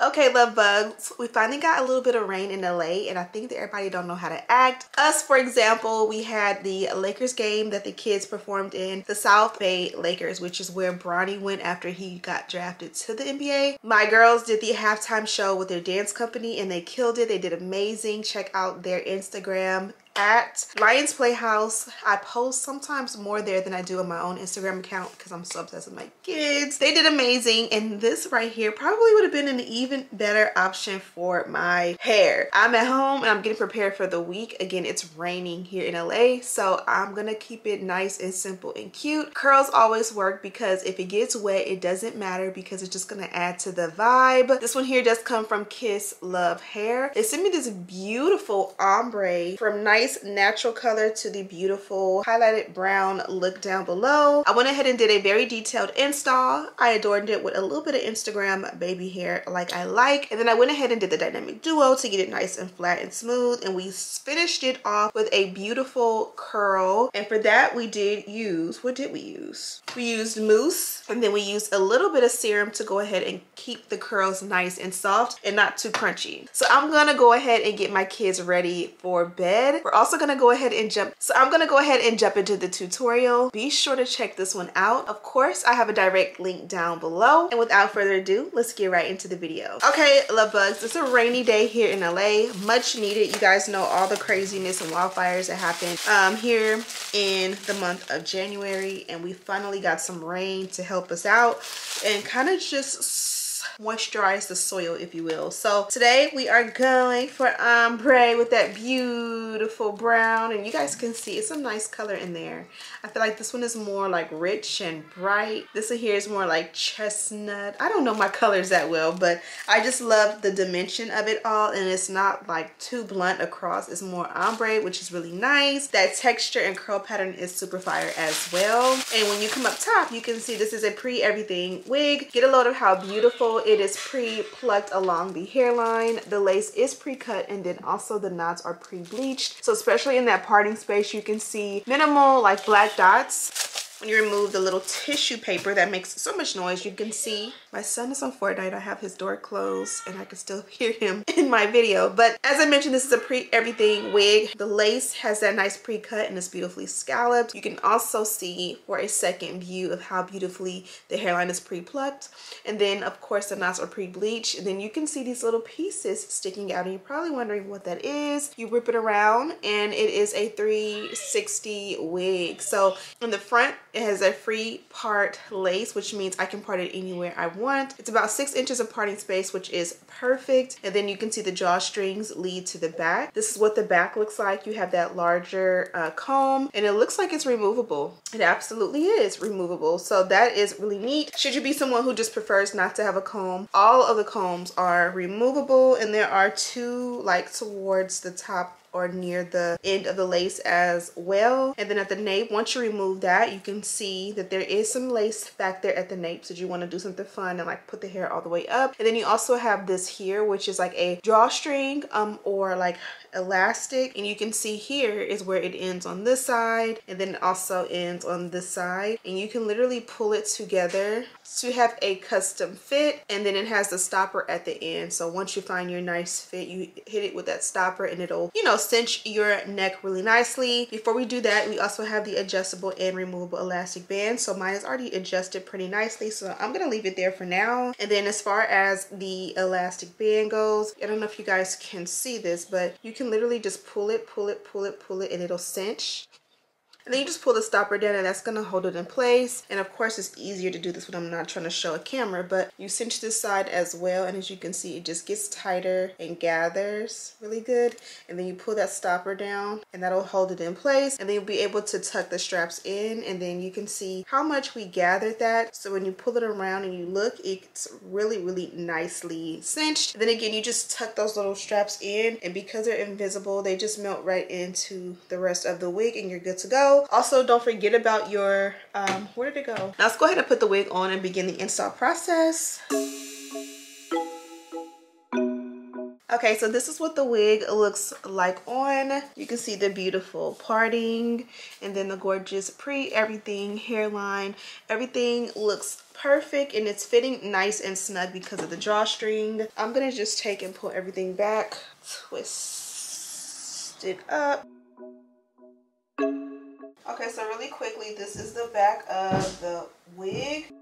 Okay, love bugs, we finally got a little bit of rain in LA, and I think that everybody don't know how to act. Us, for example, we had the Lakers game that the kids performed in, the South Bay Lakers, which is where Bronny went after he got drafted to the NBA. My girls did the halftime show with their dance company and they killed it. They did amazing. Check out their Instagram at Lions Playhouse. I post sometimes more there than I do on my own Instagram account because I'm so obsessed with my kids. They did amazing, and this right here probably would have been an even better option for my hair. I'm at home and I'm getting prepared for the week. Again, it's raining here in LA, so I'm gonna keep it nice and simple and cute. Curls always work because if it gets wet, it doesn't matter because it's just gonna add to the vibe. This one here does come from Kisslove Hair. They sent me this beautiful ombre from nice natural color to the beautiful highlighted brown look down below. I went ahead and did a very detailed install. I adorned it with a little bit of Instagram baby hair like I like, and then I went ahead and did the dynamic duo to get it nice and flat and smooth, and we finished it off with a beautiful curl. And for that we did use, what did we use? We used mousse, and then we used a little bit of serum to go ahead and keep the curls nice and soft and not too crunchy. So I'm gonna go ahead and get my kids ready for bed. We're also gonna go ahead and jump into the tutorial. Be sure to check this one out. Of course, I have a direct link down below, and without further ado, let's get right into the video. Okay, love bugs, it's a rainy day here in LA, much needed. You guys know all the craziness and wildfires that happened here in the month of January, and we finally got some rain to help us out and kind of just moisturize the soil, if you will. So today we are going for ombre with that beautiful brown, and you guys can see it's a nice color in there. I feel like this one is more like rich and bright. This one here is more like chestnut. I don't know my colors that well, but I just love the dimension of it all, and it's not like too blunt across. It's more ombre, which is really nice. That texture and curl pattern is super fire as well. And when you come up top, you can see this is a pre-everything wig. Get a load of how beautiful it is, pre-plucked along the hairline. The lace is pre-cut, and then also the knots are pre-bleached. So especially in that parting space, you can see minimal like black dots. When you remove the little tissue paper that makes so much noise, you can see my son is on Fortnite. I have his door closed and I can still hear him in my video. But as I mentioned, this is a pre-everything wig. The lace has that nice pre-cut and it's beautifully scalloped. You can also see for a second view of how beautifully the hairline is pre-plucked. And then of course the knots are pre-bleached. And then you can see these little pieces sticking out, and you're probably wondering what that is. You whip it around and it is a 360 wig. So in the front, it has a free part lace, which means I can part it anywhere I want. It's about 6 inches of parting space, which is perfect. And then you can see the drawstrings lead to the back. This is what the back looks like. You have that larger comb, and it looks like it's removable. It absolutely is removable. So that is really neat. Should you be someone who just prefers not to have a comb, all of the combs are removable, and there are 2 like towards the top or near the end of the lace as well. And then at the nape, once you remove that, you can see that there is some lace back there at the nape, so you want to do something fun and like put the hair all the way up. And then you also have this here, which is like a drawstring or like elastic, and you can see here is where it ends on this side, and then it also ends on this side, and you can literally pull it together to have a custom fit. And then it has the stopper at the end, so once you find your nice fit, you hit it with that stopper and it'll, you know, cinch your neck really nicely. Before we do that, we also have the adjustable and removable elastic band. So mine is already adjusted pretty nicely, so I'm gonna leave it there for now. And then as far as the elastic band goes, I don't know if you guys can see this, but you can literally just pull it, and it'll cinch. And then you just pull the stopper down, and that's gonna hold it in place. And of course it's easier to do this when I'm not trying to show a camera, but you cinch this side as well, and as you can see, it just gets tighter and gathers really good. And then you pull that stopper down and that'll hold it in place, and then you'll be able to tuck the straps in, and then you can see how much we gathered that. So when you pull it around and you look, it's really nicely cinched. And then again, you just tuck those little straps in, and because they're invisible, they just melt right into the rest of the wig and you're good to go. Also, don't forget about your, where did it go? Now let's go ahead and put the wig on and begin the install process. Okay, so this is what the wig looks like on. You can see the beautiful parting and then the gorgeous everything, hairline. Everything looks perfect and it's fitting nice and snug because of the drawstring. I'm gonna just take and pull everything back, twist it up. Okay, so really quickly, this is the back of the wig.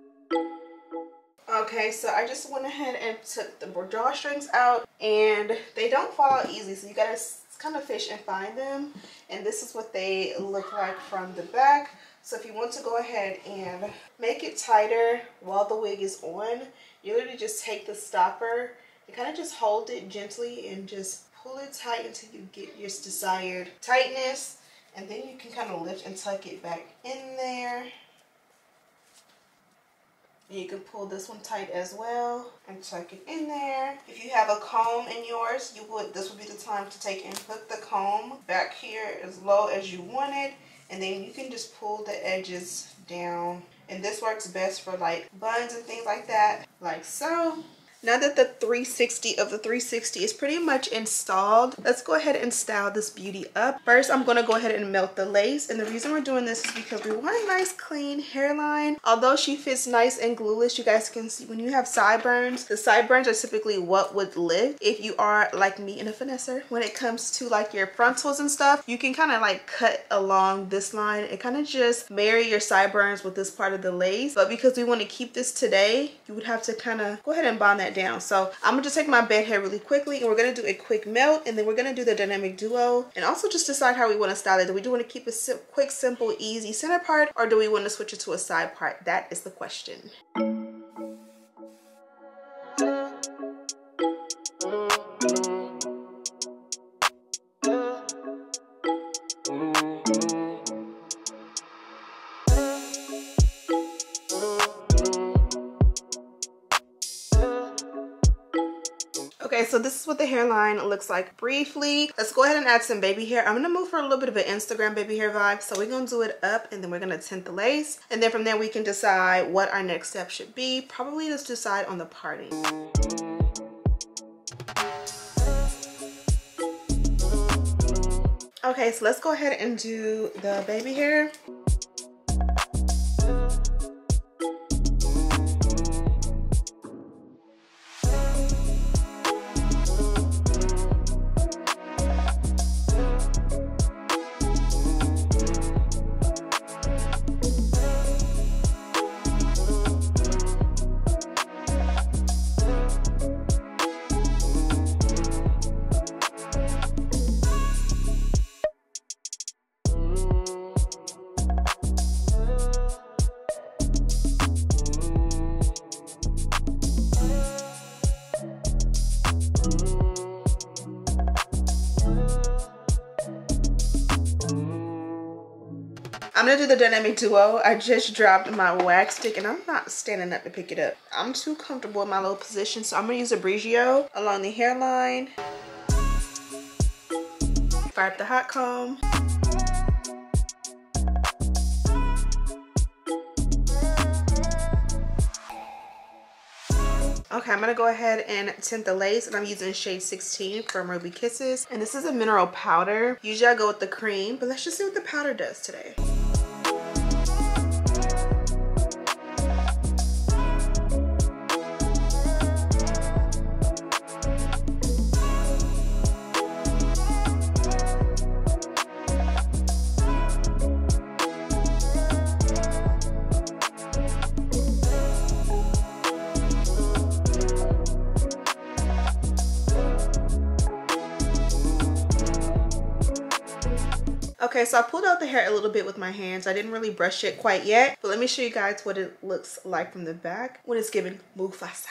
Okay, so I just went ahead and took the drawstrings out and they don't fall out easy, so you gotta kind of fish and find them. And this is what they look like from the back. So if you want to go ahead and make it tighter while the wig is on, you literally just take the stopper and kind of just hold it gently and just pull it tight until you get your desired tightness. And then you can kind of lift and tuck it back in there. And you can pull this one tight as well and tuck it in there. If you have a comb in yours, this would be the time to take and put the comb back here as low as you want it. And then you can just pull the edges down. And this works best for like buns and things like that, like so. Now that the 360 of the 360 is pretty much installed, let's go ahead and style this beauty up. First, I'm going to go ahead and melt the lace. And the reason we're doing this is because we want a nice clean hairline. Although she fits nice and glueless, you guys can see when you have sideburns, the sideburns are typically what would lift. If you are like me and a finesser, when it comes to like your frontals and stuff, you can kind of like cut along this line and kind of just marry your sideburns with this part of the lace. But because we want to keep this today, you would have to kind of go ahead and bond that down. So I'm gonna just take my bed hair really quickly and we're gonna do a quick melt, and then we're gonna do the dynamic duo and also just decide how we want to style it. Do we want to keep a quick, simple, easy center part, or do we want to switch it to a side part? That is the question. Okay, so this is what the hairline looks like briefly. Let's go ahead and add some baby hair. I'm gonna move for a little bit of an Instagram baby hair vibe. So we're gonna do it up and then we're gonna tint the lace. And then from there we can decide what our next step should be. Probably just decide on the parting. Okay, so let's go ahead and do the baby hair. I'm gonna do the dynamic duo. I just dropped my wax stick and I'm not standing up to pick it up. I'm too comfortable in my little position, so I'm gonna use a Brigio along the hairline. Fire up the hot comb. Okay, I'm gonna go ahead and tint the lace, and I'm using shade 16 from Ruby Kisses. And this is a mineral powder. Usually I go with the cream, but let's just see what the powder does today. Okay, so I pulled out the hair a little bit with my hands. I didn't really brush it quite yet, but let me show you guys what it looks like from the back when it's giving Mufasa.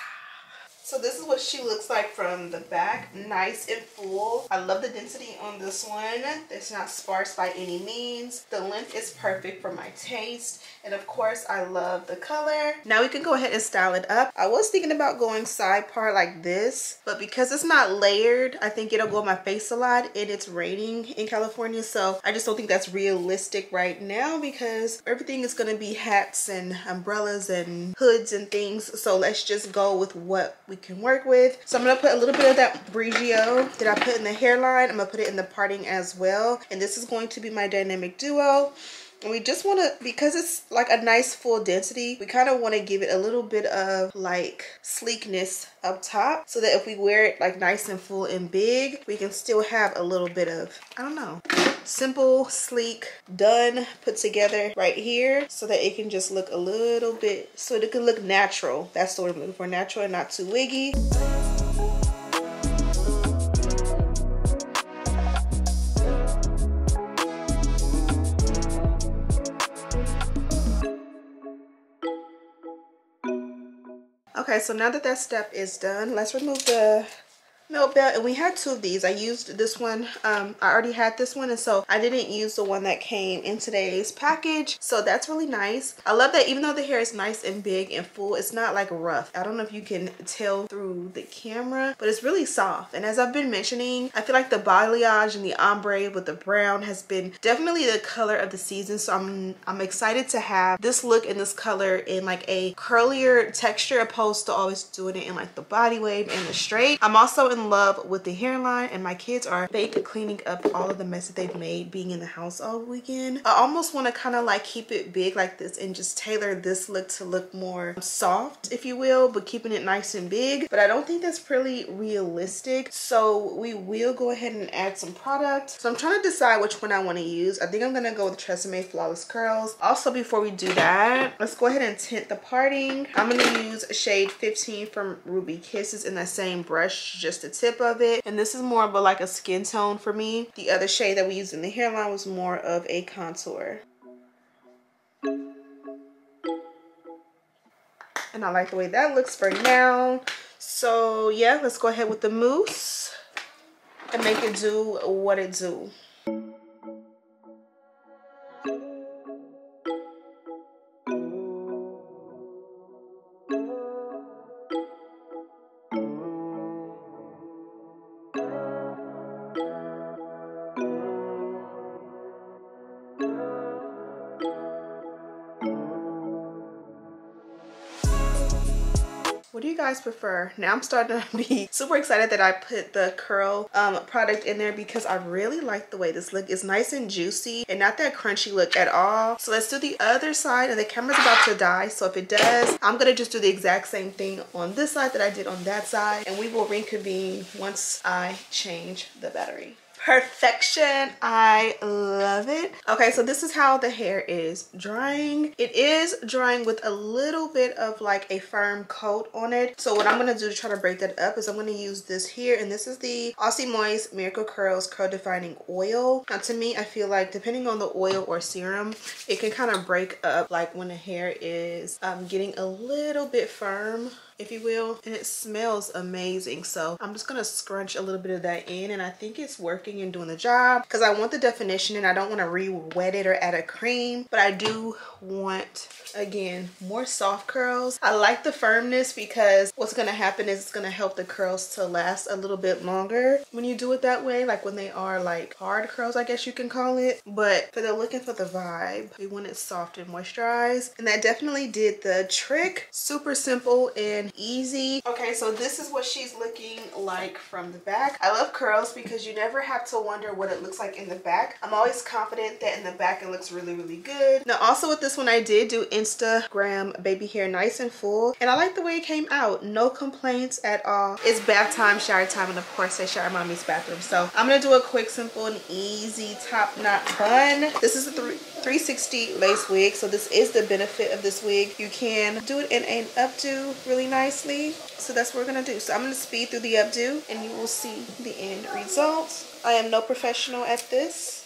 So this is what she looks like from the back, nice and full. I love the density on this one. It's not sparse by any means. The length is perfect for my taste. And of course, I love the color. Now we can go ahead and style it up. I was thinking about going side part like this, but because it's not layered, I think it'll go on my face a lot, and it's raining in California. So I just don't think that's realistic right now because everything is gonna be hats and umbrellas and hoods and things. So let's just go with what we can work with. So I'm gonna put a little bit of that Brigio that I put in the hairline. I'm gonna put it in the parting as well. And this is going to be my dynamic duo. And we just want to, because it's like a nice full density, we kind of want to give it a little bit of like sleekness up top, so that if we wear it like nice and full and big, we can still have a little bit of, I don't know, simple, sleek, done, put together right here, so that it can just look a little bit, so it can look natural. That's the word I'm looking for, natural and not too wiggy. Okay, so now that that step is done, let's remove the milk belt. And we had two of these. I used this one. I already had this one, and so I didn't use the one that came in today's package. So that's really nice. I love that even though the hair is nice and big and full, it's not like rough. I don't know if you can tell through the camera, but it's really soft. And as I've been mentioning, I feel like the balayage and the ombre with the brown has been definitely the color of the season. So I'm excited to have this look and this color in like a curlier texture, opposed to always doing it in like the body wave and the straight. I'm also in love with the hairline, and my kids are fake cleaning up all of the mess that they've made being in the house all weekend. I almost want to kind of like keep it big like this and just tailor this look to look more soft, if you will, but keeping it nice and big. But I don't think that's pretty realistic, so we will go ahead and add some product. So I'm trying to decide which one I want to use. I think I'm gonna go with Tresemme Flawless Curls. Also, before we do that, let's go ahead and tint the parting. I'm gonna use shade 15 from Ruby Kisses in that same brush, just the tip of it, and this is more of a like a skin tone for me. The other shade that we used in the hairline was more of a contour, and I like the way that looks for now. So yeah, let's go ahead with the mousse and make it do what it do. What do you guys prefer? Now I'm starting to be super excited that I put the curl product in there, because I really like the way this look is. Nice and juicy and not that crunchy look at all. So let's do the other side, and the camera's about to die, so if it does, I'm gonna just do the exact same thing on this side that I did on that side, and we will reconvene once I change the battery. Perfection. I love it. Okay, so this is how the hair is drying. It is drying with a little bit of like a firm coat on it. So what I'm going to do to try to break that up is I'm going to use this here, and this is the Aussie Moist Miracle Curls Curl Defining Oil. Now to me, I feel like depending on the oil or serum, it can kind of break up like when the hair is getting a little bit firm, if you will, and it smells amazing. So I'm just gonna scrunch a little bit of that in, and I think it's working and doing the job, because I want the definition and I don't want to re-wet it or add a cream, but I do want, again, more soft curls. I like the firmness, because what's gonna happen is it's gonna help the curls to last a little bit longer when you do it that way, like when they are like hard curls, I guess you can call it. But for the look and for the vibe, we want it soft and moisturized, and that definitely did the trick. Super simple and easy. Okay, so this is what she's looking like from the back. I love curls because you never have to wonder what it looks like in the back. I'm always confident that in the back it looks really, really good. Now also with this one, I did do Instagram baby hair nice and full, and I like the way it came out. No complaints at all. It's bath time, shower time, and of course I shower mommy's bathroom. So I'm gonna do a quick, simple, and easy top knot bun. This is a 360 lace wig, so this is the benefit of this wig. You can do it in an updo really nicely. So that's what we're gonna do. So I'm gonna speed through the updo and you will see the end result. I am no professional at this.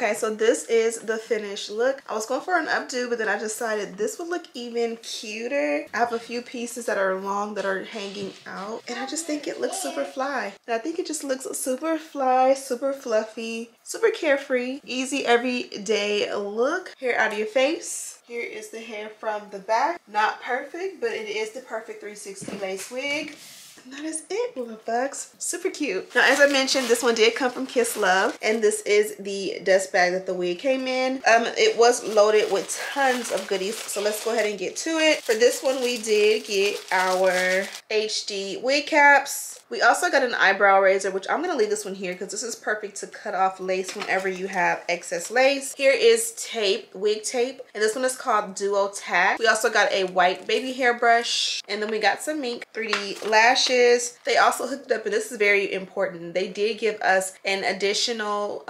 Okay, so this is the finished look. I was going for an updo, but then I decided this would look even cuter. I have a few pieces that are long that are hanging out, and I just think it looks super fly. And I think it just looks super fly, super fluffy, super carefree, easy everyday look. Hair out of your face. Here is the hair from the back. Not perfect, but it is the perfect 360 lace wig. And that is it, love bugs. Super cute. Now, as I mentioned, this one did come from Kisslove, and this is the dust bag that the wig came in. It was loaded with tons of goodies, so let's go ahead and get to it. For this one, we did get our HD wig caps. We also got an eyebrow razor, which I'm going to leave this one here because this is perfect to cut off lace whenever you have excess lace. Here is tape, wig tape, and this one is called Duo Tack. We also got a white baby hair brush, and then we got some mink 3D lashes. They also hooked up, and this is very important, they did give us an additional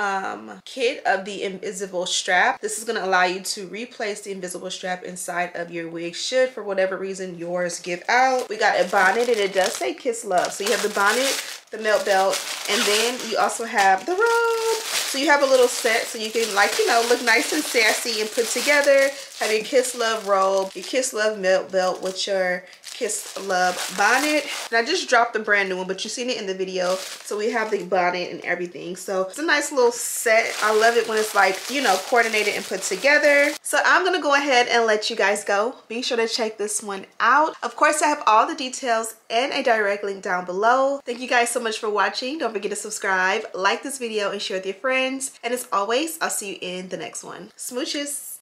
kit of the invisible strap. This is going to allow you to replace the invisible strap inside of your wig should, for whatever reason, yours give out. We got a bonnet, and it does say Kisslove. So you have the bonnet, the melt belt, and then you also have the robe. So you have a little set so you can, like, you know, look nice and sassy and put together. Have your Kisslove robe, your Kisslove melt belt with your Kisslove bonnet. And I just dropped the brand new one, but you've seen it in the video. So we have the bonnet and everything. So it's a nice little set. I love it when it's like, you know, coordinated and put together. So I'm gonna go ahead and let you guys go. Be sure to check this one out. Of course, I have all the details and a direct link down below. Thank you guys so much for watching. Don't forget to subscribe, like this video, and share with your friends. And as always, I'll see you in the next one. Smooches.